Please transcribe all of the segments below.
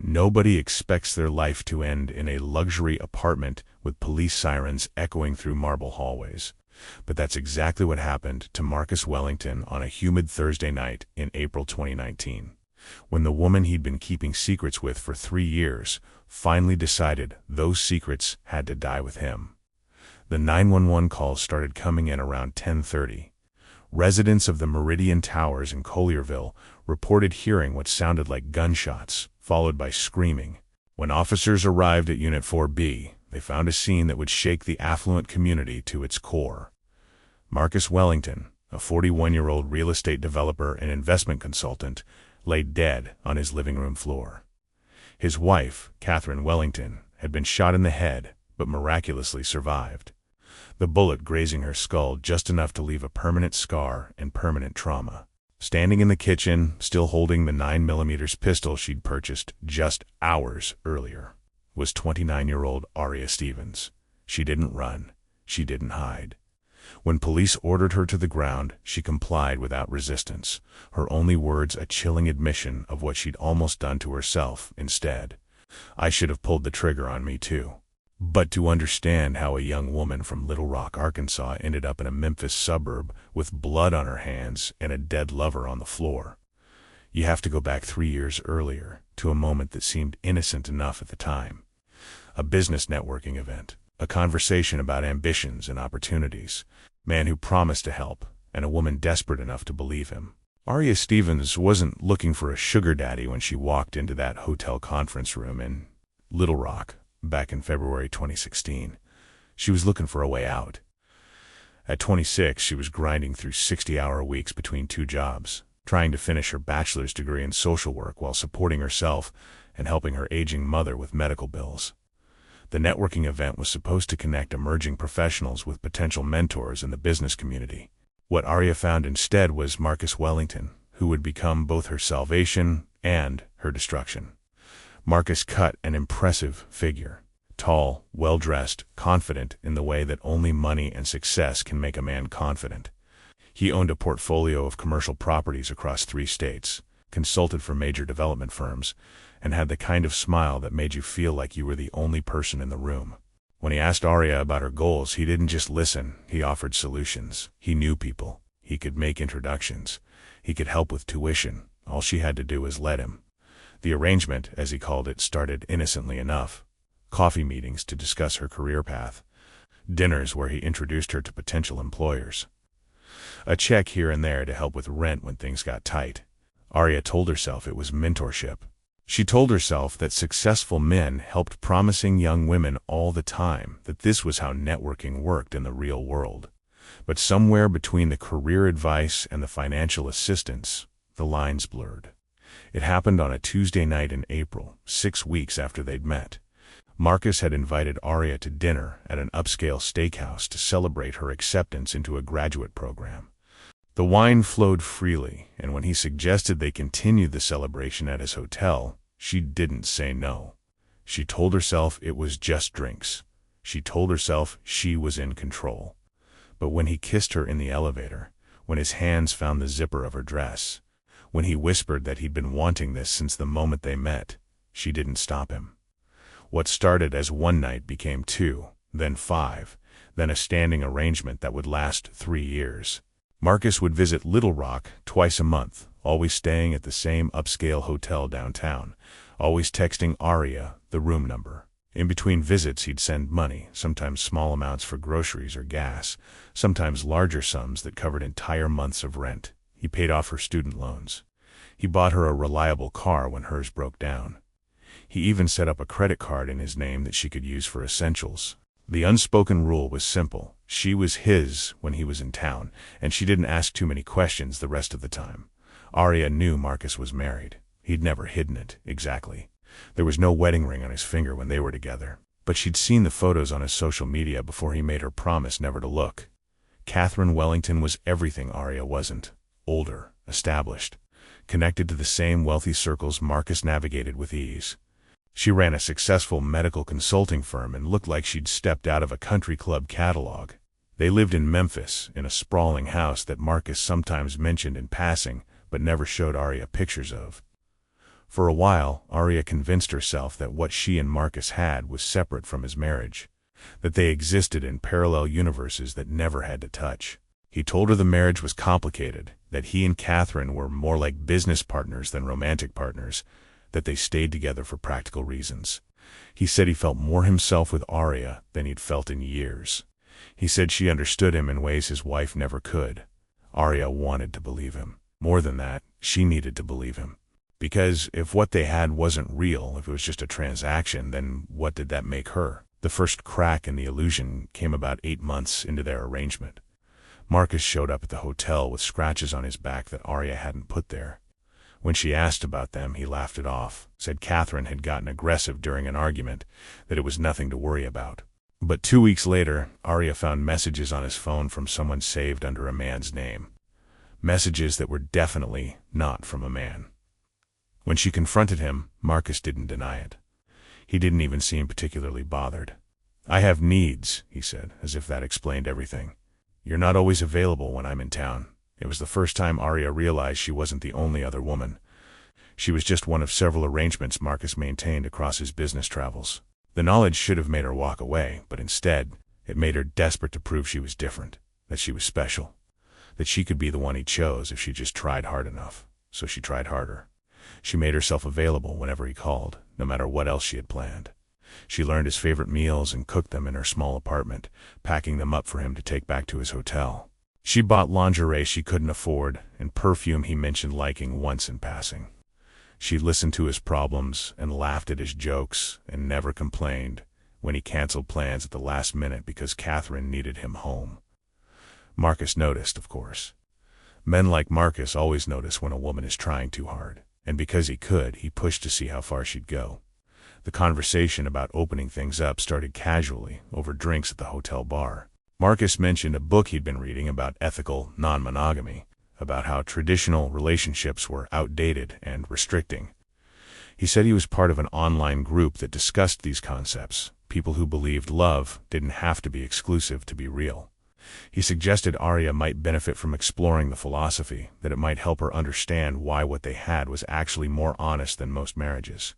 Nobody expects their life to end in a luxury apartment with police sirens echoing through marble hallways. But that's exactly what happened to Marcus Wellington on a humid Thursday night in April 2019, when the woman he'd been keeping secrets with for 3 years finally decided those secrets had to die with him. The 911 calls started coming in around 10:30. Residents of the Meridian Towers in Collierville reported hearing what sounded like gunshots, followed by screaming. When officers arrived at Unit 4B, they found a scene that would shake the affluent community to its core. Marcus Wellington, a 41-year-old real estate developer and investment consultant, lay dead on his living room floor. His wife, Catherine Wellington, had been shot in the head, but miraculously survived, the bullet grazing her skull just enough to leave a permanent scar and permanent trauma. Standing in the kitchen, still holding the 9mm pistol she'd purchased just hours earlier, was 29-year-old Aria Stevens. She didn't run. She didn't hide. When police ordered her to the ground, she complied without resistance, her only words a chilling admission of what she'd almost done to herself instead. "I should have pulled the trigger on me too." But to understand how a young woman from Little Rock, Arkansas ended up in a Memphis suburb with blood on her hands and a dead lover on the floor, you have to go back 3 years earlier to a moment that seemed innocent enough at the time. A business networking event, a conversation about ambitions and opportunities, man who promised to help, and a woman desperate enough to believe him. Aria Stevens wasn't looking for a sugar daddy when she walked into that hotel conference room in Little Rock back in February 2016. She was looking for a way out. At 26, she was grinding through 60-hour weeks between 2 jobs, trying to finish her bachelor's degree in social work while supporting herself and helping her aging mother with medical bills. The networking event was supposed to connect emerging professionals with potential mentors in the business community. What Aria found instead was Marcus Wellington, who would become both her salvation and her destruction. Marcus cut an impressive figure, tall, well-dressed, confident in the way that only money and success can make a man confident. He owned a portfolio of commercial properties across 3 states, consulted for major development firms, and had the kind of smile that made you feel like you were the only person in the room. When he asked Aria about her goals, he didn't just listen, he offered solutions. He knew people. He could make introductions. He could help with tuition. All she had to do was let him. The arrangement, as he called it, started innocently enough. Coffee meetings to discuss her career path. Dinners where he introduced her to potential employers. A check here and there to help with rent when things got tight. Aria told herself it was mentorship. She told herself that successful men helped promising young women all the time, that this was how networking worked in the real world. But somewhere between the career advice and the financial assistance, the lines blurred. It happened on a Tuesday night in April, 6 weeks after they'd met. Marcus had invited Aria to dinner at an upscale steakhouse to celebrate her acceptance into a graduate program. The wine flowed freely, and when he suggested they continue the celebration at his hotel, she didn't say no. She told herself it was just drinks. She told herself she was in control. But when he kissed her in the elevator, when his hands found the zipper of her dress, when he whispered that he'd been wanting this since the moment they met, she didn't stop him. What started as 1 night became 2, then 5, then a standing arrangement that would last 3 years. Marcus would visit Little Rock twice a month, always staying at the same upscale hotel downtown, always texting Aria the room number. In between visits he'd send money, sometimes small amounts for groceries or gas, sometimes larger sums that covered entire months of rent. He paid off her student loans. He bought her a reliable car when hers broke down. He even set up a credit card in his name that she could use for essentials. The unspoken rule was simple. She was his when he was in town, and she didn't ask too many questions the rest of the time. Aria knew Marcus was married. He'd never hidden it, exactly. There was no wedding ring on his finger when they were together. But she'd seen the photos on his social media before he made her promise never to look. Catherine Wellington was everything Aria wasn't. Older, established, connected to the same wealthy circles Marcus navigated with ease. She ran a successful medical consulting firm and looked like she'd stepped out of a country club catalog. They lived in Memphis, in a sprawling house that Marcus sometimes mentioned in passing, but never showed Aria pictures of. For a while, Arya convinced herself that what she and Marcus had was separate from his marriage, that they existed in parallel universes that never had to touch. He told her the marriage was complicated, that he and Catherine were more like business partners than romantic partners, that they stayed together for practical reasons. He said he felt more himself with Arya than he'd felt in years. He said she understood him in ways his wife never could. Arya wanted to believe him. More than that, she needed to believe him. Because if what they had wasn't real, if it was just a transaction, then what did that make her? The first crack in the illusion came about 8 months into their arrangement. Marcus showed up at the hotel with scratches on his back that Arya hadn't put there. When she asked about them, he laughed it off, said Catherine had gotten aggressive during an argument, that it was nothing to worry about. But 2 weeks later, Arya found messages on his phone from someone saved under a man's name. Messages that were definitely not from a man. When she confronted him, Marcus didn't deny it. He didn't even seem particularly bothered. "I have needs," he said, as if that explained everything. "You're not always available when I'm in town." It was the first time Arya realized she wasn't the only other woman. She was just one of several arrangements Marcus maintained across his business travels. The knowledge should have made her walk away, but instead, it made her desperate to prove she was different, that she was special, that she could be the one he chose if she just tried hard enough. So she tried harder. She made herself available whenever he called, no matter what else she had planned. She learned his favorite meals and cooked them in her small apartment, packing them up for him to take back to his hotel. She bought lingerie she couldn't afford and perfume he mentioned liking once in passing. She listened to his problems and laughed at his jokes and never complained when he canceled plans at the last minute because Catherine needed him home. Marcus noticed, of course. Men like Marcus always notice when a woman is trying too hard, and because he could, he pushed to see how far she'd go. The conversation about opening things up started casually, over drinks at the hotel bar. Marcus mentioned a book he'd been reading about ethical non-monogamy, about how traditional relationships were outdated and restricting. He said he was part of an online group that discussed these concepts, people who believed love didn't have to be exclusive to be real. He suggested Arya might benefit from exploring the philosophy, that it might help her understand why what they had was actually more honest than most marriages.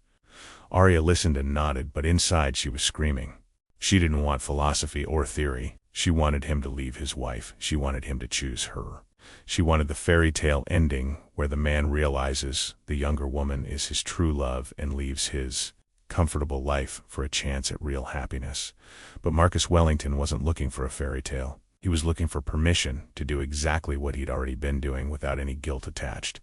Arya listened and nodded, but inside she was screaming. She didn't want philosophy or theory. She wanted him to leave his wife. She wanted him to choose her. She wanted the fairy tale ending where the man realizes the younger woman is his true love and leaves his comfortable life for a chance at real happiness. But Marcus Wellington wasn't looking for a fairy tale. He was looking for permission to do exactly what he'd already been doing without any guilt attached.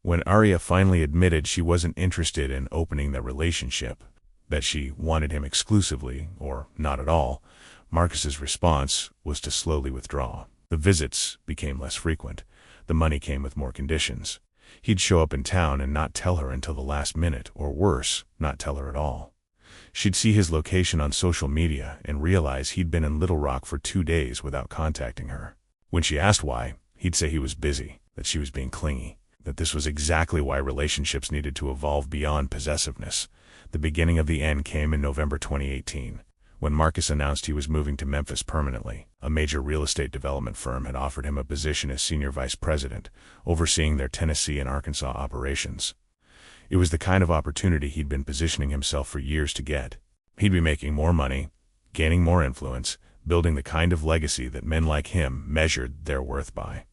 When Arya finally admitted she wasn't interested in opening the relationship, that she wanted him exclusively, or not at all, Marcus's response was to slowly withdraw. The visits became less frequent. The money came with more conditions. He'd show up in town and not tell her until the last minute, or worse, not tell her at all. She'd see his location on social media and realize he'd been in Little Rock for 2 days without contacting her. When she asked why, he'd say he was busy, that she was being clingy, that this was exactly why relationships needed to evolve beyond possessiveness. The beginning of the end came in November 2018, when Marcus announced he was moving to Memphis permanently. A major real estate development firm had offered him a position as senior vice president, overseeing their Tennessee and Arkansas operations. It was the kind of opportunity he'd been positioning himself for years to get. He'd be making more money, gaining more influence, building the kind of legacy that men like him measured their worth by.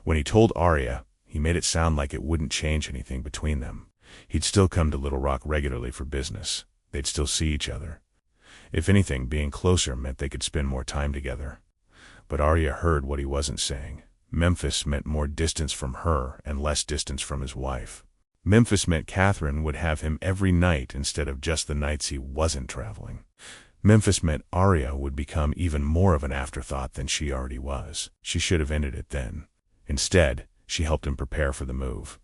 When he told Arya, he made it sound like it wouldn't change anything between them. He'd still come to Little Rock regularly for business. They'd still see each other. If anything, being closer meant they could spend more time together. But Arya heard what he wasn't saying. Memphis meant more distance from her and less distance from his wife. Memphis meant Catherine would have him every night instead of just the nights he wasn't traveling. Memphis meant Arya would become even more of an afterthought than she already was. She should have ended it then. Instead, she helped him prepare for the move.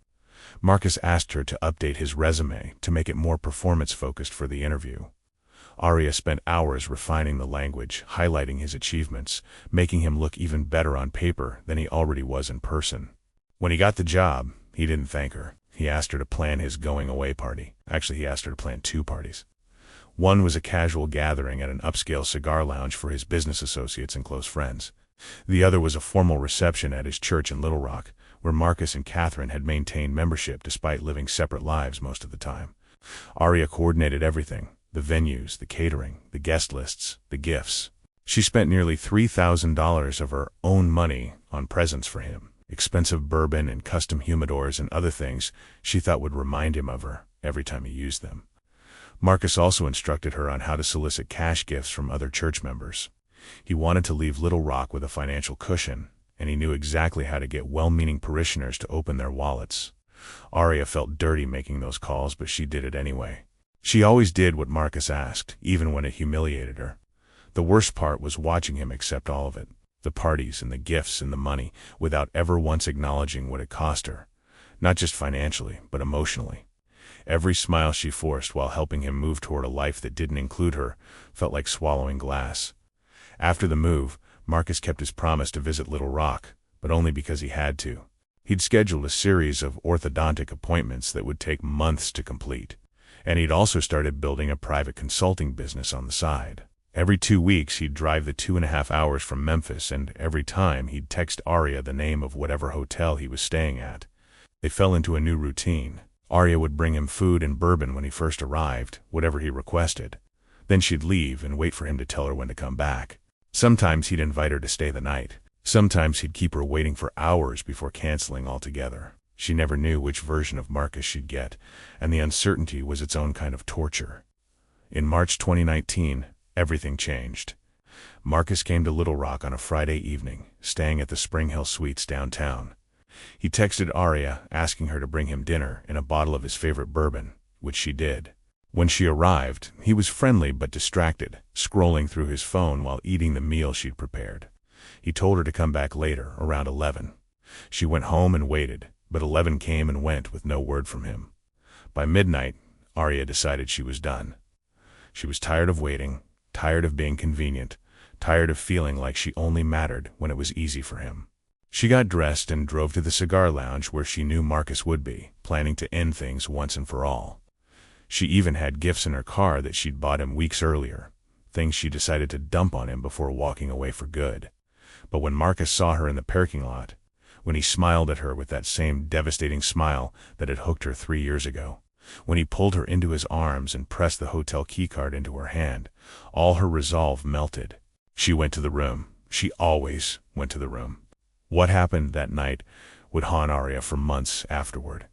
Marcus asked her to update his resume to make it more performance-focused for the interview. Arya spent hours refining the language, highlighting his achievements, making him look even better on paper than he already was in person. When he got the job, he didn't thank her. He asked her to plan his going-away party. Actually, he asked her to plan 2 parties. One was a casual gathering at an upscale cigar lounge for his business associates and close friends. The other was a formal reception at his church in Little Rock, where Marcus and Catherine had maintained membership despite living separate lives most of the time. Arya coordinated everything: the venues, the catering, the guest lists, the gifts. She spent nearly $3,000 of her own money on presents for him, expensive bourbon and custom humidors and other things she thought would remind him of her every time he used them. Marcus also instructed her on how to solicit cash gifts from other church members. He wanted to leave Little Rock with a financial cushion, and he knew exactly how to get well-meaning parishioners to open their wallets. Arya felt dirty making those calls, but she did it anyway. She always did what Marcus asked, even when it humiliated her. The worst part was watching him accept all of it, the parties and the gifts and the money, without ever once acknowledging what it cost her. Not just financially, but emotionally. Every smile she forced while helping him move toward a life that didn't include her felt like swallowing glass. After the move, Marcus kept his promise to visit Little Rock, but only because he had to. He'd scheduled a series of orthodontic appointments that would take months to complete, and he'd also started building a private consulting business on the side. Every 2 weeks he'd drive the 2.5 hours from Memphis, and every time he'd text Arya the name of whatever hotel he was staying at. They fell into a new routine. Arya would bring him food and bourbon when he first arrived, whatever he requested. Then she'd leave and wait for him to tell her when to come back. Sometimes he'd invite her to stay the night. Sometimes he'd keep her waiting for hours before canceling altogether. She never knew which version of Marcus she'd get, and the uncertainty was its own kind of torture. In March 2019, everything changed. Marcus came to Little Rock on a Friday evening, staying at the Spring Hill Suites downtown. He texted Arya, asking her to bring him dinner and a bottle of his favorite bourbon, which she did. When she arrived, he was friendly but distracted, scrolling through his phone while eating the meal she'd prepared. He told her to come back later, around 11. She went home and waited, but 11 came and went with no word from him. By midnight, Arya decided she was done. She was tired of waiting, tired of being convenient, tired of feeling like she only mattered when it was easy for him. She got dressed and drove to the cigar lounge where she knew Marcus would be, planning to end things once and for all. She even had gifts in her car that she'd bought him weeks earlier, things she decided to dump on him before walking away for good. But when Marcus saw her in the parking lot, when he smiled at her with that same devastating smile that had hooked her 3 years ago, when he pulled her into his arms and pressed the hotel keycard into her hand, all her resolve melted. She went to the room. She always went to the room. What happened that night would haunt Arya for months afterward.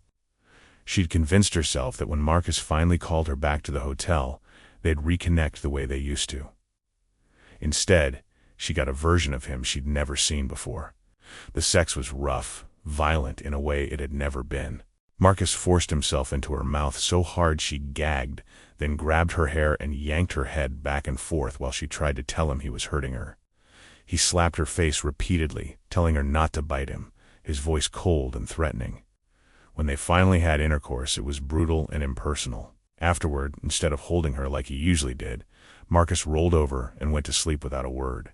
She'd convinced herself that when Marcus finally called her back to the hotel, they'd reconnect the way they used to. Instead, she got a version of him she'd never seen before. The sex was rough, violent in a way it had never been. Marcus forced himself into her mouth so hard she gagged, then grabbed her hair and yanked her head back and forth while she tried to tell him he was hurting her. He slapped her face repeatedly, telling her not to bite him, his voice cold and threatening. When they finally had intercourse, it was brutal and impersonal. Afterward, instead of holding her like he usually did, Marcus rolled over and went to sleep without a word.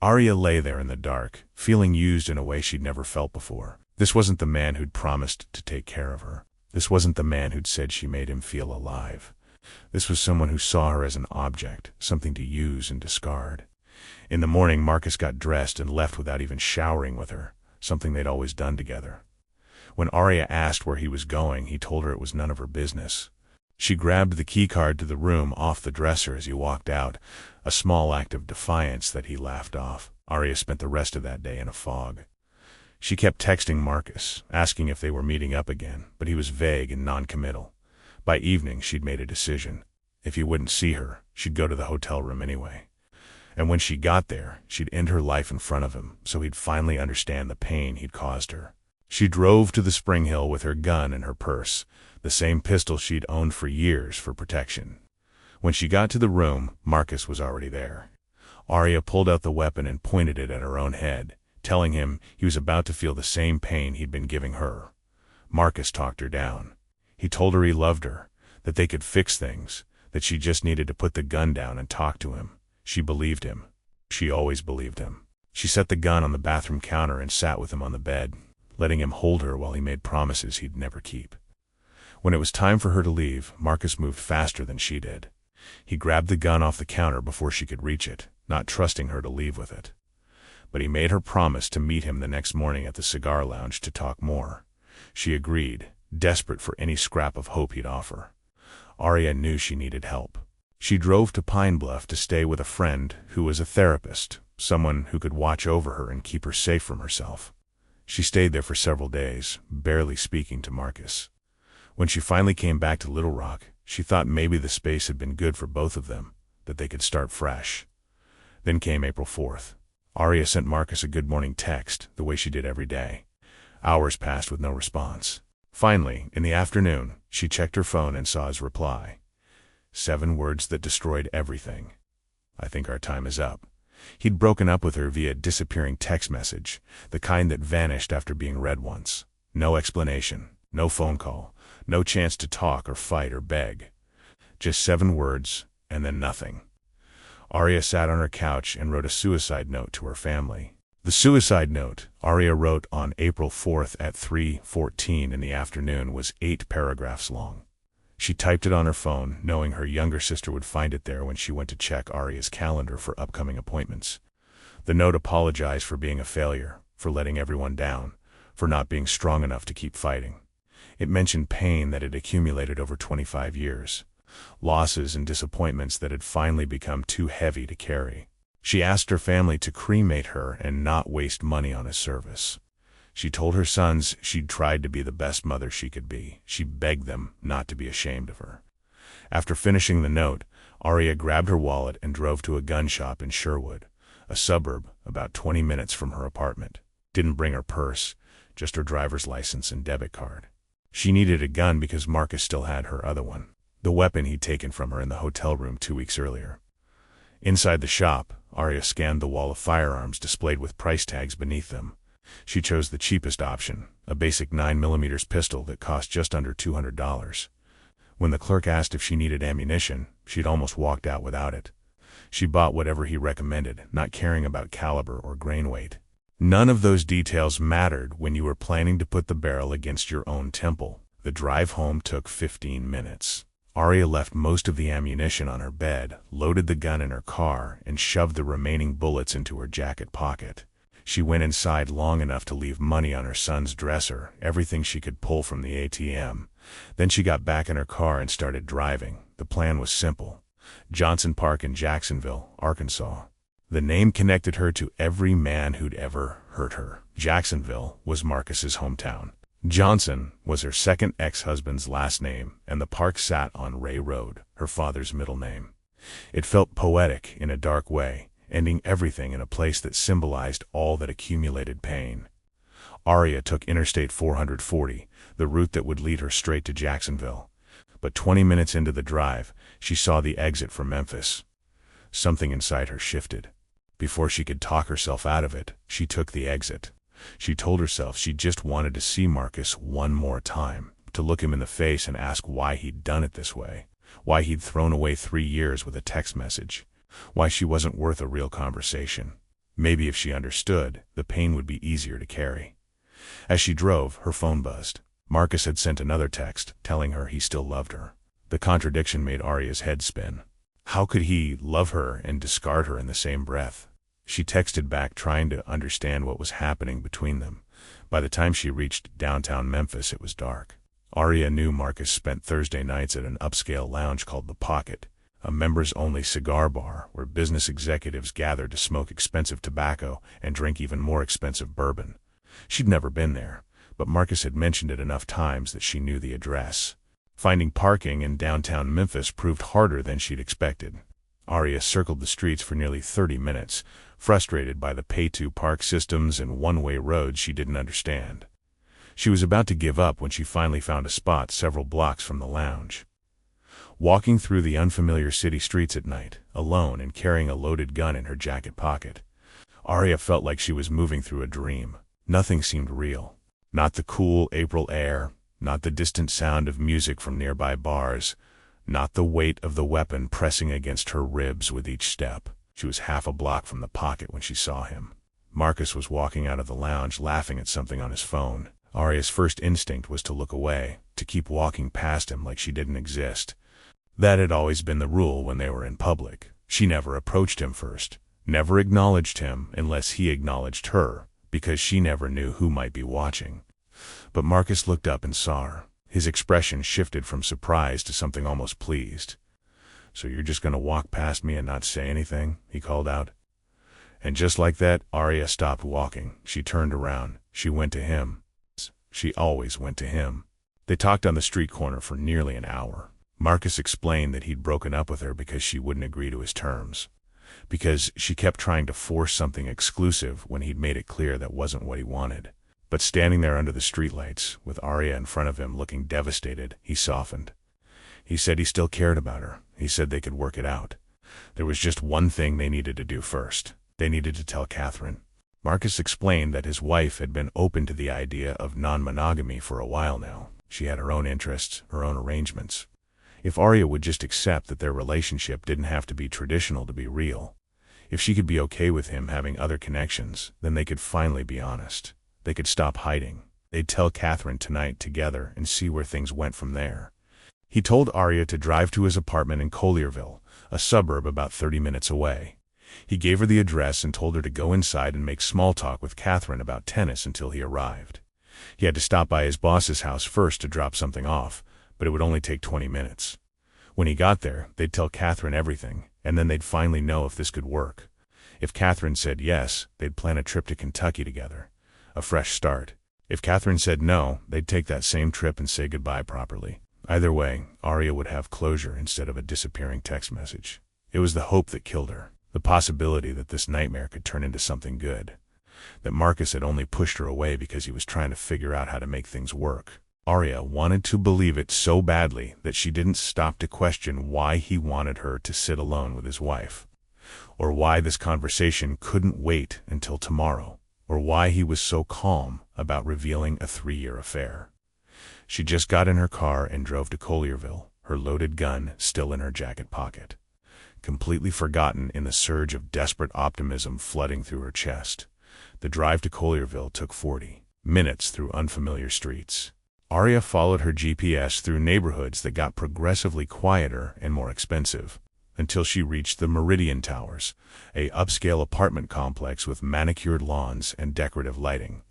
Arya lay there in the dark, feeling used in a way she'd never felt before. This wasn't the man who'd promised to take care of her. This wasn't the man who'd said she made him feel alive. This was someone who saw her as an object, something to use and discard. In the morning, Marcus got dressed and left without even showering with her, something they'd always done together. When Arya asked where he was going, he told her it was none of her business. She grabbed the keycard to the room off the dresser as he walked out, a small act of defiance that he laughed off. Arya spent the rest of that day in a fog. She kept texting Marcus, asking if they were meeting up again, but he was vague and non-committal. By evening, she'd made a decision. If he wouldn't see her, she'd go to the hotel room anyway. And when she got there, she'd end her life in front of him, so he'd finally understand the pain he'd caused her. She drove to the Spring Hill with her gun in her purse, the same pistol she'd owned for years for protection. When she got to the room, Marcus was already there. Arya pulled out the weapon and pointed it at her own head, telling him he was about to feel the same pain he'd been giving her. Marcus talked her down. He told her he loved her, that they could fix things, that she just needed to put the gun down and talk to him. She believed him. She always believed him. She set the gun on the bathroom counter and sat with him on the bed, letting him hold her while he made promises he'd never keep. When it was time for her to leave, Marcus moved faster than she did. He grabbed the gun off the counter before she could reach it, not trusting her to leave with it. but he made her promise to meet him the next morning at the cigar lounge to talk more. She agreed, desperate for any scrap of hope he'd offer. Arya knew she needed help. She drove to Pine Bluff to stay with a friend who was a therapist, someone who could watch over her and keep her safe from herself. She stayed there for several days, barely speaking to Marcus. When she finally came back to Little Rock, she thought maybe the space had been good for both of them, that they could start fresh. Then came April 4th. Arya sent Marcus a good morning text, the way she did every day. Hours passed with no response. Finally, in the afternoon, she checked her phone and saw his reply. 7 words that destroyed everything. "I think our time is up." He'd broken up with her via disappearing text message, the kind that vanished after being read once. No explanation, no phone call, no chance to talk or fight or beg. Just 7 words, and then nothing. Arya sat on her couch and wrote a suicide note to her family. The suicide note Arya wrote on April 4th at 3:14 in the afternoon was 8 paragraphs long. She typed it on her phone, knowing her younger sister would find it there when she went to check Arya's calendar for upcoming appointments. The note apologized for being a failure, for letting everyone down, for not being strong enough to keep fighting. It mentioned pain that had accumulated over 25 years, losses and disappointments that had finally become too heavy to carry. She asked her family to cremate her and not waste money on a service. She told her sons she'd tried to be the best mother she could be. She begged them not to be ashamed of her. After finishing the note, Arya grabbed her wallet and drove to a gun shop in Sherwood, a suburb about 20 minutes from her apartment. Didn't bring her purse, just her driver's license and debit card. She needed a gun because Marcus still had her other one, the weapon he'd taken from her in the hotel room 2 weeks earlier. Inside the shop, Arya scanned the wall of firearms displayed with price tags beneath them. She chose the cheapest option, a basic 9mm pistol that cost just under $200. When the clerk asked if she needed ammunition, she'd almost walked out without it. She bought whatever he recommended, not caring about caliber or grain weight. None of those details mattered when you were planning to put the barrel against your own temple. The drive home took 15 minutes. Arya left most of the ammunition on her bed, loaded the gun in her car, and shoved the remaining bullets into her jacket pocket. She went inside long enough to leave money on her son's dresser, everything she could pull from the ATM. Then she got back in her car and started driving. The plan was simple. Johnson Park in Jacksonville, Arkansas. The name connected her to every man who'd ever hurt her. Jacksonville was Marcus's hometown. Johnson was her second ex-husband's last name, and the park sat on Ray Road, her father's middle name. It felt poetic in a dark way, ending everything in a place that symbolized all that accumulated pain. Arya took Interstate 440, the route that would lead her straight to Jacksonville. But 20 minutes into the drive, she saw the exit for Memphis. Something inside her shifted. Before she could talk herself out of it, she took the exit. She told herself she just wanted to see Marcus one more time, to look him in the face and ask why he'd done it this way, why he'd thrown away 3 years with a text message, why she wasn't worth a real conversation. Maybe if she understood, the pain would be easier to carry. As she drove, her phone buzzed. Marcus had sent another text, telling her he still loved her. The contradiction made Arya's head spin. How could he love her and discard her in the same breath? She texted back, trying to understand what was happening between them. By the time she reached downtown Memphis, it was dark. Arya knew Marcus spent Thursday nights at an upscale lounge called The Pocket, a members-only cigar bar where business executives gathered to smoke expensive tobacco and drink even more expensive bourbon. She'd never been there, but Marcus had mentioned it enough times that she knew the address. Finding parking in downtown Memphis proved harder than she'd expected. Arya circled the streets for nearly 30 minutes, frustrated by the pay-to-park systems and one-way roads she didn't understand. She was about to give up when she finally found a spot several blocks from the lounge. Walking through the unfamiliar city streets at night, alone and carrying a loaded gun in her jacket pocket, Arya felt like she was moving through a dream. Nothing seemed real. Not the cool April air, not the distant sound of music from nearby bars, not the weight of the weapon pressing against her ribs with each step. She was half a block from The Pocket when she saw him. Marcus was walking out of the lounge laughing at something on his phone. Arya's first instinct was to look away, to keep walking past him like she didn't exist. That had always been the rule when they were in public. She never approached him first. never acknowledged him unless he acknowledged her, because she never knew who might be watching. But Marcus looked up and saw her. His expression shifted from surprise to something almost pleased. "So you're just going to walk past me and not say anything?" he called out. And just like that, Arya stopped walking. She turned around. She went to him. She always went to him. They talked on the street corner for nearly an hour. Marcus explained that he'd broken up with her because she wouldn't agree to his terms. Because she kept trying to force something exclusive when he'd made it clear that wasn't what he wanted. But standing there under the streetlights, with Arya in front of him looking devastated, he softened. He said he still cared about her. He said they could work it out. There was just one thing they needed to do first. They needed to tell Catherine. Marcus explained that his wife had been open to the idea of non-monogamy for a while now. She had her own interests, her own arrangements. If Arya would just accept that their relationship didn't have to be traditional to be real, if she could be okay with him having other connections, then they could finally be honest. They could stop hiding. They'd tell Catherine tonight together and see where things went from there. He told Arya to drive to his apartment in Collierville, a suburb about 30 minutes away. He gave her the address and told her to go inside and make small talk with Catherine about tennis until he arrived. He had to stop by his boss's house first to drop something off, but it would only take 20 minutes. When he got there, they'd tell Catherine everything, and then they'd finally know if this could work. If Catherine said yes, they'd plan a trip to Kentucky together. A fresh start. If Catherine said no, they'd take that same trip and say goodbye properly. Either way, Arya would have closure instead of a disappearing text message. It was the hope that killed her, the possibility that this nightmare could turn into something good, that Marcus had only pushed her away because he was trying to figure out how to make things work. Arya wanted to believe it so badly that she didn't stop to question why he wanted her to sit alone with his wife, or why this conversation couldn't wait until tomorrow, or why he was so calm about revealing a 3-year affair. She just got in her car and drove to Collierville, her loaded gun still in her jacket pocket, completely forgotten in the surge of desperate optimism flooding through her chest. The drive to Collierville took 40 minutes through unfamiliar streets. Arya followed her GPS through neighborhoods that got progressively quieter and more expensive, until she reached the Meridian Towers, a upscale apartment complex with manicured lawns and decorative lighting.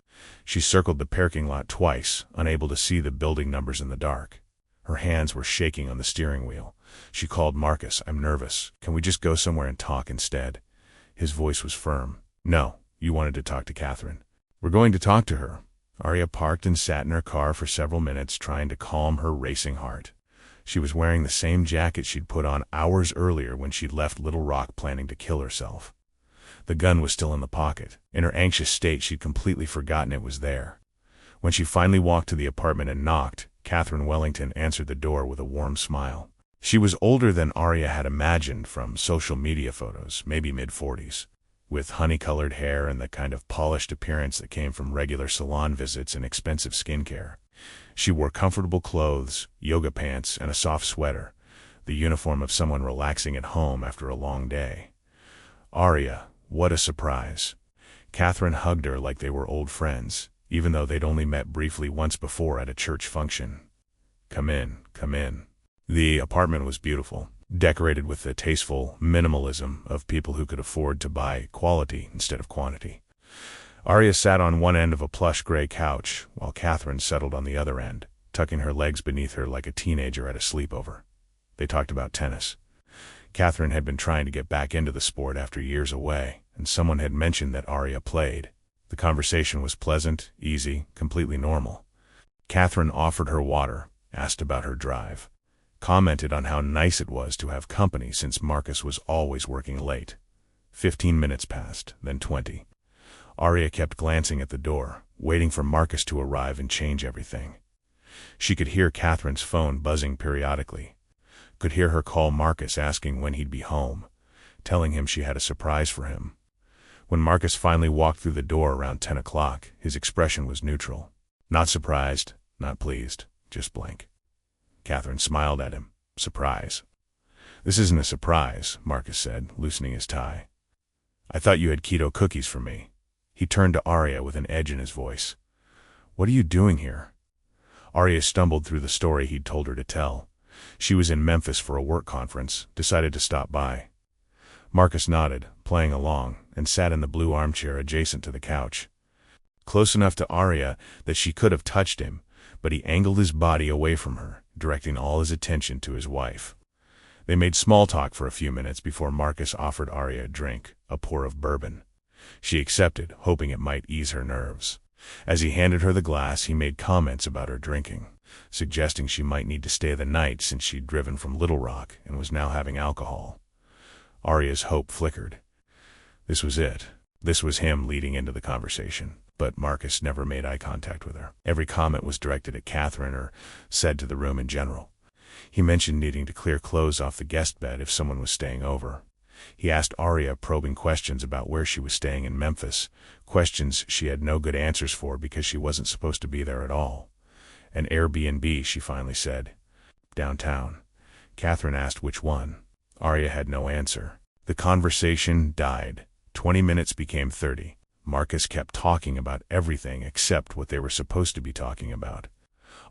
She circled the parking lot twice, unable to see the building numbers in the dark. Her hands were shaking on the steering wheel. She called Marcus. "I'm nervous. Can we just go somewhere and talk instead?" His voice was firm. "No, you wanted to talk to Catherine." "We're going to talk to her." Arya parked and sat in her car for several minutes trying to calm her racing heart. She was wearing the same jacket she'd put on hours earlier when she'd left Little Rock planning to kill herself. The gun was still in the pocket. In her anxious state, she'd completely forgotten it was there. When she finally walked to the apartment and knocked, Catherine Wellington answered the door with a warm smile. She was older than Arya had imagined from social media photos, maybe mid-40s. With honey-colored hair and the kind of polished appearance that came from regular salon visits and expensive skincare. She wore comfortable clothes, yoga pants, and a soft sweater, the uniform of someone relaxing at home after a long day. Arya, what a surprise. Catherine hugged her like they were old friends, even though they'd only met briefly once before at a church function. "Come in, come in." The apartment was beautiful, decorated with the tasteful minimalism of people who could afford to buy quality instead of quantity. Arya sat on one end of a plush gray couch, while Catherine settled on the other end, tucking her legs beneath her like a teenager at a sleepover. They talked about tennis. Catherine had been trying to get back into the sport after years away, and someone had mentioned that Arya played. The conversation was pleasant, easy, completely normal. Catherine offered her water, asked about her drive, commented on how nice it was to have company since Marcus was always working late. 15 minutes passed, then 20. Arya kept glancing at the door, waiting for Marcus to arrive and change everything. She could hear Catherine's phone buzzing periodically, could hear her call Marcus asking when he'd be home, telling him she had a surprise for him. When Marcus finally walked through the door around 10 o'clock, his expression was neutral. Not surprised, not pleased, just blank. Catherine smiled at him. "Surprise." "This isn't a surprise," Marcus said, loosening his tie. "I thought you had keto cookies for me." He turned to Arya with an edge in his voice. "What are you doing here?" Arya stumbled through the story he'd told her to tell. She was in Memphis for a work conference, decided to stop by. Marcus nodded, playing along, and sat in the blue armchair adjacent to the couch. Close enough to Arya that she could have touched him, but he angled his body away from her, directing all his attention to his wife. They made small talk for a few minutes before Marcus offered Arya a drink, a pour of bourbon. She accepted, hoping it might ease her nerves. As he handed her the glass, he made comments about her drinking, suggesting she might need to stay the night since she'd driven from Little Rock and was now having alcohol. Arya's hope flickered. This was it. This was him leading into the conversation. But Marcus never made eye contact with her. Every comment was directed at Catherine or said to the room in general. He mentioned needing to clear clothes off the guest bed if someone was staying over. He asked Arya probing questions about where she was staying in Memphis, questions she had no good answers for because she wasn't supposed to be there at all. An Airbnb, she finally said. Downtown. Catherine asked which one. Arya had no answer. The conversation died. 20 minutes became 30. Marcus kept talking about everything except what they were supposed to be talking about.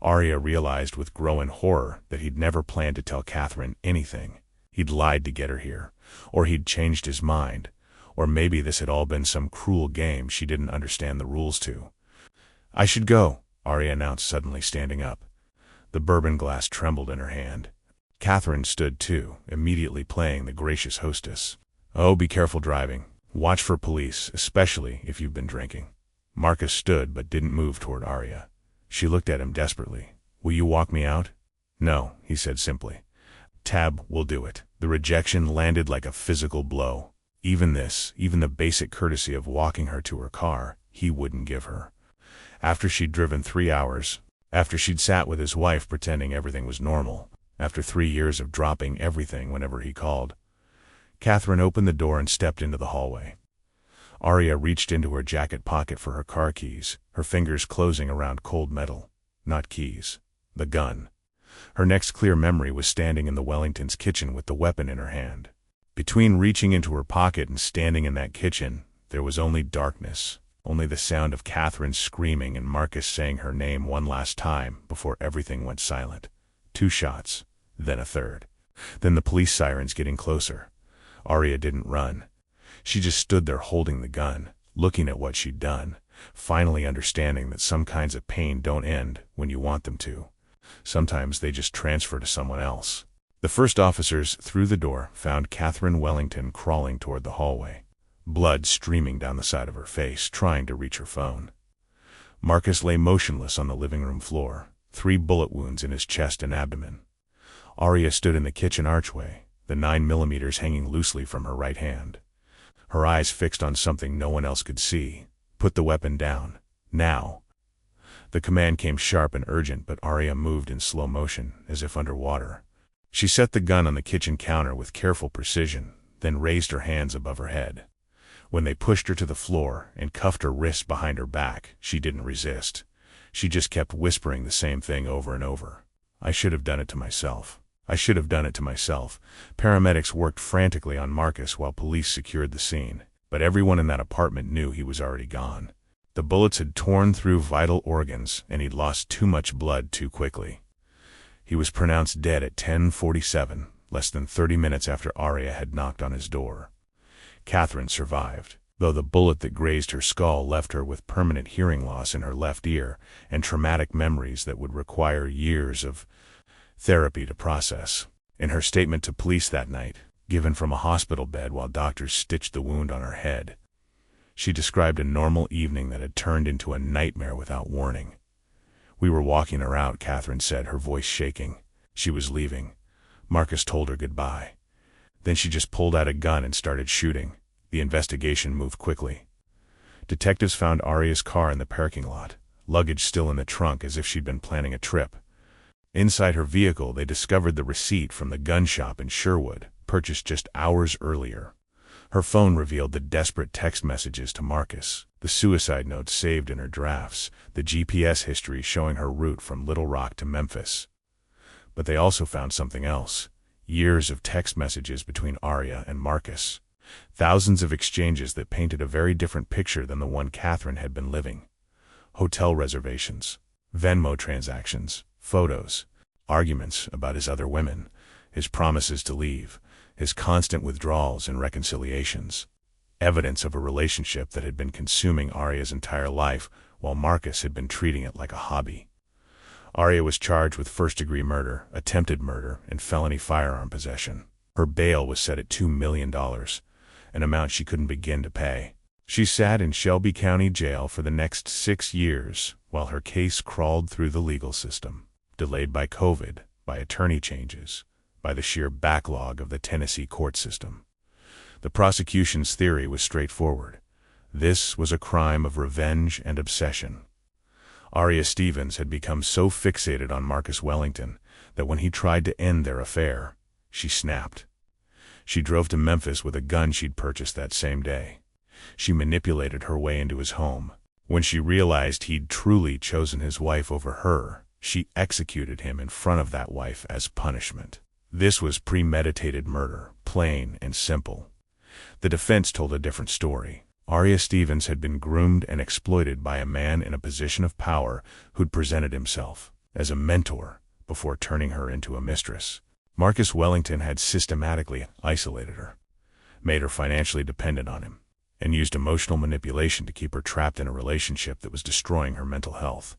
Arya realized with growing horror that he'd never planned to tell Catherine anything. He'd lied to get her here, or he'd changed his mind, or maybe this had all been some cruel game she didn't understand the rules to. "I should go," Arya announced, suddenly standing up. The bourbon glass trembled in her hand. Catherine stood too, immediately playing the gracious hostess. "Oh, be careful driving. Watch for police, especially if you've been drinking." Marcus stood but didn't move toward Arya. She looked at him desperately. "Will you walk me out?" "No," he said simply. "Tab will do it." The rejection landed like a physical blow. Even the basic courtesy of walking her to her car, he wouldn't give her. After she'd driven 3 hours, after she'd sat with his wife pretending everything was normal, after 3 years of dropping everything whenever he called, Catherine opened the door and stepped into the hallway. Arya reached into her jacket pocket for her car keys, her fingers closing around cold metal. Not keys. The gun. Her next clear memory was standing in the Wellington's kitchen with the weapon in her hand. Between reaching into her pocket and standing in that kitchen, there was only darkness, only the sound of Catherine screaming and Marcus saying her name one last time before everything went silent. 2 shots, then a third. Then the police sirens getting closer. Arya didn't run. She just stood there holding the gun, looking at what she'd done, finally understanding that some kinds of pain don't end when you want them to. Sometimes they just transfer to someone else. The first officers through the door found Catherine Wellington crawling toward the hallway, blood streaming down the side of her face, trying to reach her phone. Marcus lay motionless on the living room floor, 3 bullet wounds in his chest and abdomen. Arya stood in the kitchen archway, the 9mm hanging loosely from her right hand. Her eyes fixed on something no one else could see. "Put the weapon down. Now." The command came sharp and urgent, but Arya moved in slow motion, as if underwater. She set the gun on the kitchen counter with careful precision, then raised her hands above her head. When they pushed her to the floor and cuffed her wrists behind her back, she didn't resist. She just kept whispering the same thing over and over. "I should have done it to myself. I should have done it to myself." Paramedics worked frantically on Marcus while police secured the scene, but everyone in that apartment knew he was already gone. The bullets had torn through vital organs, and he'd lost too much blood too quickly. He was pronounced dead at 10:47, less than 30 minutes after Arya had knocked on his door. Catherine survived, though the bullet that grazed her skull left her with permanent hearing loss in her left ear and traumatic memories that would require years of therapy to process. In her statement to police that night, given from a hospital bed while doctors stitched the wound on her head, she described a normal evening that had turned into a nightmare without warning. "We were walking her out," Catherine said, her voice shaking. She was leaving. Marcus told her goodbye. Then she just pulled out a gun and started shooting. The investigation moved quickly. Detectives found Arya's car in the parking lot, luggage still in the trunk as if she'd been planning a trip. Inside her vehicle, they discovered the receipt from the gun shop in Sherwood, purchased just hours earlier. Her phone revealed the desperate text messages to Marcus, the suicide notes saved in her drafts, the GPS history showing her route from Little Rock to Memphis. But they also found something else. Years of text messages between Arya and Marcus. Thousands of exchanges that painted a very different picture than the one Catherine had been living. Hotel reservations, Venmo transactions, photos, arguments about his other women, his promises to leave, his constant withdrawals and reconciliations. Evidence of a relationship that had been consuming Arya's entire life, while Marcus had been treating it like a hobby. Arya was charged with first-degree murder, attempted murder, and felony firearm possession. Her bail was set at $2 million, an amount she couldn't begin to pay. She sat in Shelby County Jail for the next 6 years, while her case crawled through the legal system, delayed by COVID, by attorney changes, by the sheer backlog of the Tennessee court system. The prosecution's theory was straightforward. This was a crime of revenge and obsession. Arya Stevens had become so fixated on Marcus Wellington that when he tried to end their affair, she snapped. She drove to Memphis with a gun she'd purchased that same day. She manipulated her way into his home. When she realized he'd truly chosen his wife over her, she executed him in front of that wife as punishment. This was premeditated murder, plain and simple. The defense told a different story. Arya Stevens had been groomed and exploited by a man in a position of power who'd presented himself as a mentor before turning her into a mistress. Marcus Wellington had systematically isolated her, made her financially dependent on him, and used emotional manipulation to keep her trapped in a relationship that was destroying her mental health.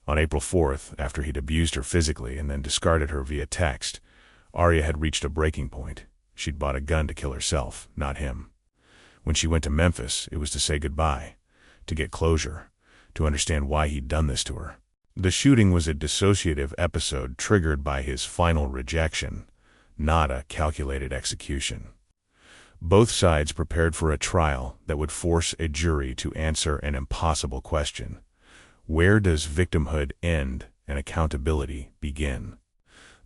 On April 4th, after he'd abused her physically and then discarded her via text, Arya had reached a breaking point. She'd bought a gun to kill herself, not him. When she went to Memphis, it was to say goodbye, to get closure, to understand why he'd done this to her. The shooting was a dissociative episode triggered by his final rejection, not a calculated execution. Both sides prepared for a trial that would force a jury to answer an impossible question. Where does victimhood end and accountability begin?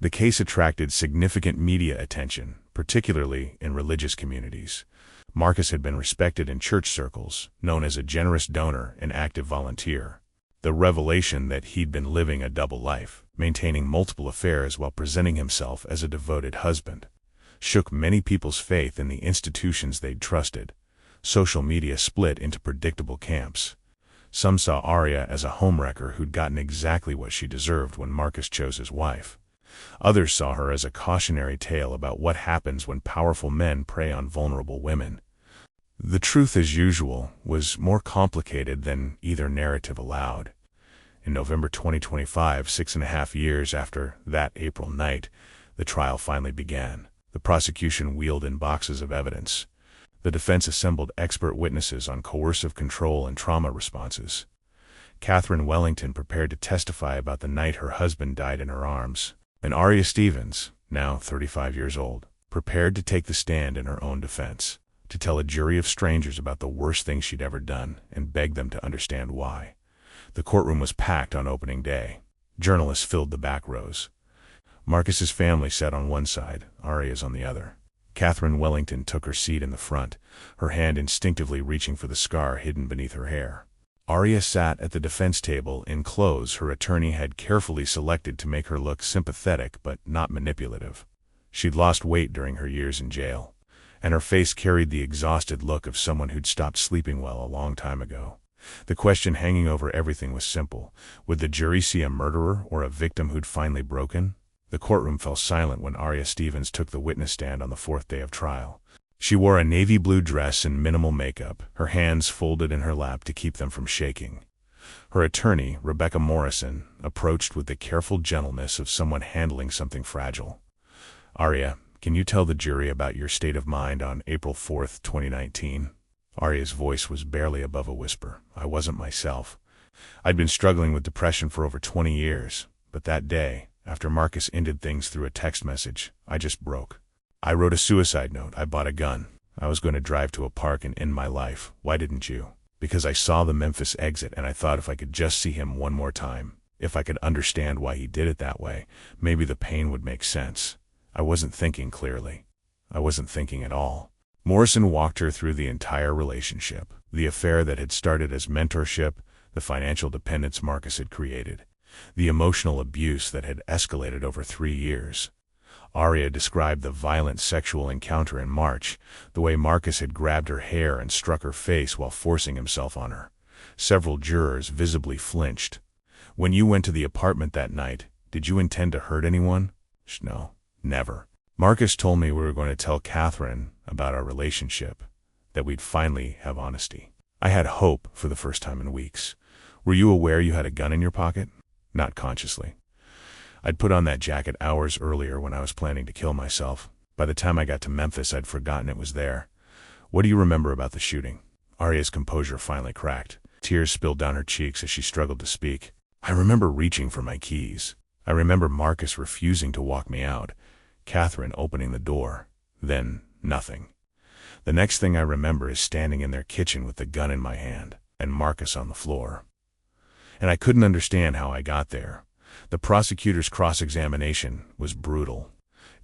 The case attracted significant media attention, particularly in religious communities. Marcus had been respected in church circles, known as a generous donor and active volunteer. The revelation that he'd been living a double life, maintaining multiple affairs while presenting himself as a devoted husband, shook many people's faith in the institutions they'd trusted. Social media split into predictable camps. Some saw Arya as a homewrecker who'd gotten exactly what she deserved when Marcus chose his wife. Others saw her as a cautionary tale about what happens when powerful men prey on vulnerable women. The truth, as usual, was more complicated than either narrative allowed. In November 2025, 6.5 years after that April night, the trial finally began. The prosecution wheeled in boxes of evidence. The defense assembled expert witnesses on coercive control and trauma responses. Catherine Wellington prepared to testify about the night her husband died in her arms. And Arya Stevens, now 35 years old, prepared to take the stand in her own defense, to tell a jury of strangers about the worst thing she'd ever done and beg them to understand why. The courtroom was packed on opening day. Journalists filled the back rows. Marcus's family sat on one side, Arya's on the other. Catherine Wellington took her seat in the front, her hand instinctively reaching for the scar hidden beneath her hair. Arya sat at the defense table in clothes her attorney had carefully selected to make her look sympathetic but not manipulative. She'd lost weight during her years in jail, and her face carried the exhausted look of someone who'd stopped sleeping well a long time ago. The question hanging over everything was simple. Would the jury see a murderer or a victim who'd finally broken? The courtroom fell silent when Arya Stevens took the witness stand on the 4th day of trial. She wore a navy blue dress and minimal makeup, her hands folded in her lap to keep them from shaking. Her attorney, Rebecca Morrison, approached with the careful gentleness of someone handling something fragile. Arya, can you tell the jury about your state of mind on April 4th, 2019? Arya's voice was barely above a whisper. I wasn't myself. I'd been struggling with depression for over 20 years, but that day, after Marcus ended things through a text message, I just broke. I wrote a suicide note. I bought a gun. I was going to drive to a park and end my life. Why didn't you? Because I saw the Memphis exit and I thought if I could just see him one more time, if I could understand why he did it that way, maybe the pain would make sense. I wasn't thinking clearly. I wasn't thinking at all. Morrison walked her through the entire relationship, the affair that had started as mentorship, the financial dependence Marcus had created, the emotional abuse that had escalated over 3 years. Arya described the violent sexual encounter in March, the way Marcus had grabbed her hair and struck her face while forcing himself on her. Several jurors visibly flinched. When you went to the apartment that night, did you intend to hurt anyone? No, never. Marcus told me we were going to tell Catherine about our relationship, that we'd finally have honesty. I had hope for the first time in weeks. Were you aware you had a gun in your pocket? Not consciously. I'd put on that jacket hours earlier when I was planning to kill myself. By the time I got to Memphis, I'd forgotten it was there. What do you remember about the shooting? Aria's composure finally cracked. Tears spilled down her cheeks as she struggled to speak. I remember reaching for my keys. I remember Marcus refusing to walk me out, Catherine opening the door. Then, nothing. The next thing I remember is standing in their kitchen with the gun in my hand, and Marcus on the floor. And I couldn't understand how I got there. The prosecutor's cross-examination was brutal.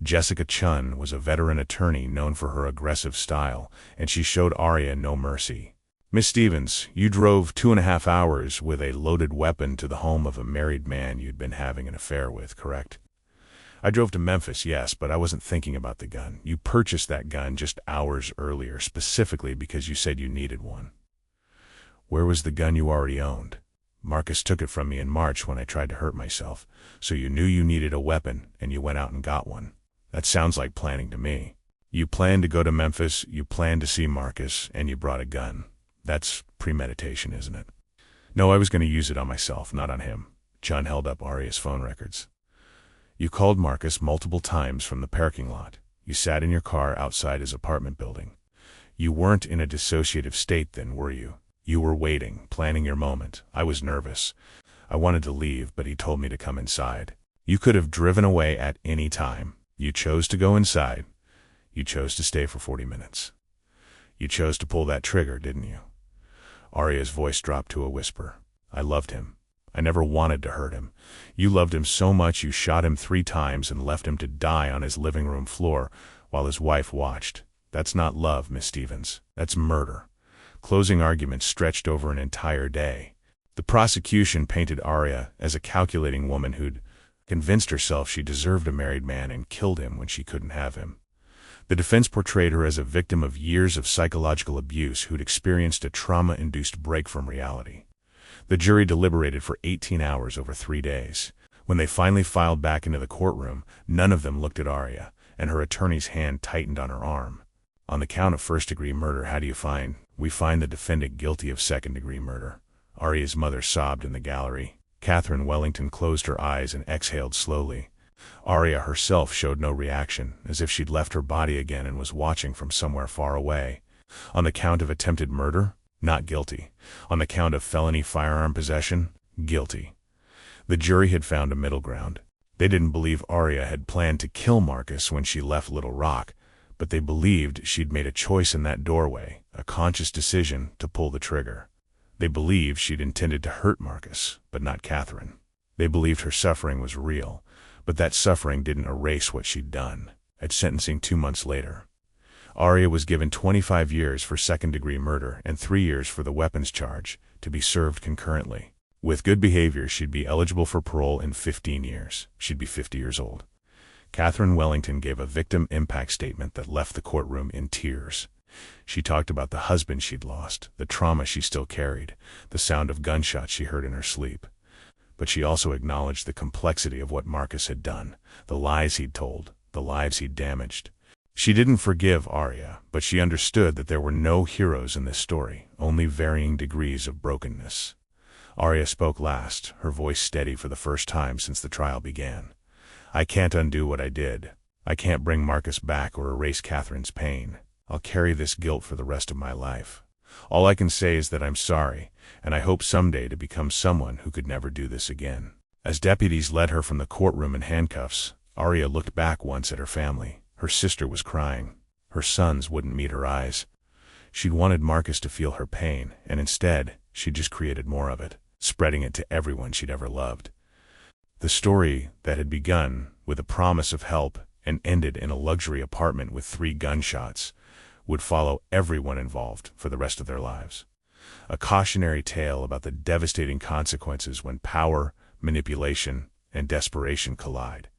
Jessica Chun was a veteran attorney known for her aggressive style, and she showed Aria no mercy. Miss Stevens, you drove 2.5 hours with a loaded weapon to the home of a married man you'd been having an affair with, correct? I drove to Memphis, yes, but I wasn't thinking about the gun. You purchased that gun just hours earlier, specifically because you said you needed one. Where was the gun you already owned? Marcus took it from me in March when I tried to hurt myself, so you knew you needed a weapon, and you went out and got one. That sounds like planning to me. You planned to go to Memphis, you planned to see Marcus, and you brought a gun. That's premeditation, isn't it? No, I was going to use it on myself, not on him. Chun held up Aria's phone records. You called Marcus multiple times from the parking lot. You sat in your car outside his apartment building. You weren't in a dissociative state then, were you? You were waiting, planning your moment. I was nervous. I wanted to leave, but he told me to come inside. You could have driven away at any time. You chose to go inside. You chose to stay for 40 minutes. You chose to pull that trigger, didn't you? Aria's voice dropped to a whisper. I loved him. I never wanted to hurt him. You loved him so much you shot him 3 times and left him to die on his living room floor while his wife watched. That's not love, Miss Stevens. That's murder. Closing arguments stretched over an entire day. The prosecution painted Aria as a calculating woman who'd convinced herself she deserved a married man and killed him when she couldn't have him. The defense portrayed her as a victim of years of psychological abuse who'd experienced a trauma-induced break from reality. The jury deliberated for 18 hours over 3 days. When they finally filed back into the courtroom, none of them looked at Aria, and her attorney's hand tightened on her arm. On the count of first-degree murder, how do you find? We find the defendant guilty of second-degree murder. Aria's mother sobbed in the gallery. Catherine Wellington closed her eyes and exhaled slowly. Aria herself showed no reaction, as if she'd left her body again and was watching from somewhere far away. On the count of attempted murder, not guilty. On the count of felony firearm possession, guilty. The jury had found a middle ground. They didn't believe Aria had planned to kill Marcus when she left Little Rock, but they believed she'd made a choice in that doorway, a conscious decision to pull the trigger. They believed she'd intended to hurt Marcus, but not Catherine. They believed her suffering was real, but that suffering didn't erase what she'd done. At sentencing 2 months later, Aria was given 25 years for second-degree murder and 3 years for the weapons charge, to be served concurrently. With good behavior, she'd be eligible for parole in 15 years. She'd be 50 years old. Catherine Wellington gave a victim impact statement that left the courtroom in tears. She talked about the husband she'd lost, the trauma she still carried, the sound of gunshots she heard in her sleep. But she also acknowledged the complexity of what Marcus had done, the lies he'd told, the lives he'd damaged. She didn't forgive Aria, but she understood that there were no heroes in this story, only varying degrees of brokenness. Aria spoke last, her voice steady for the first time since the trial began. I can't undo what I did. I can't bring Marcus back or erase Catherine's pain. I'll carry this guilt for the rest of my life. All I can say is that I'm sorry, and I hope someday to become someone who could never do this again. As deputies led her from the courtroom in handcuffs, Aria looked back once at her family. Her sister was crying. Her sons wouldn't meet her eyes. She'd wanted Marcus to feel her pain, and instead, she'd just created more of it, spreading it to everyone she'd ever loved. The story that had begun with a promise of help and ended in a luxury apartment with 3 gunshots would follow everyone involved for the rest of their lives. A cautionary tale about the devastating consequences when power, manipulation, and desperation collide.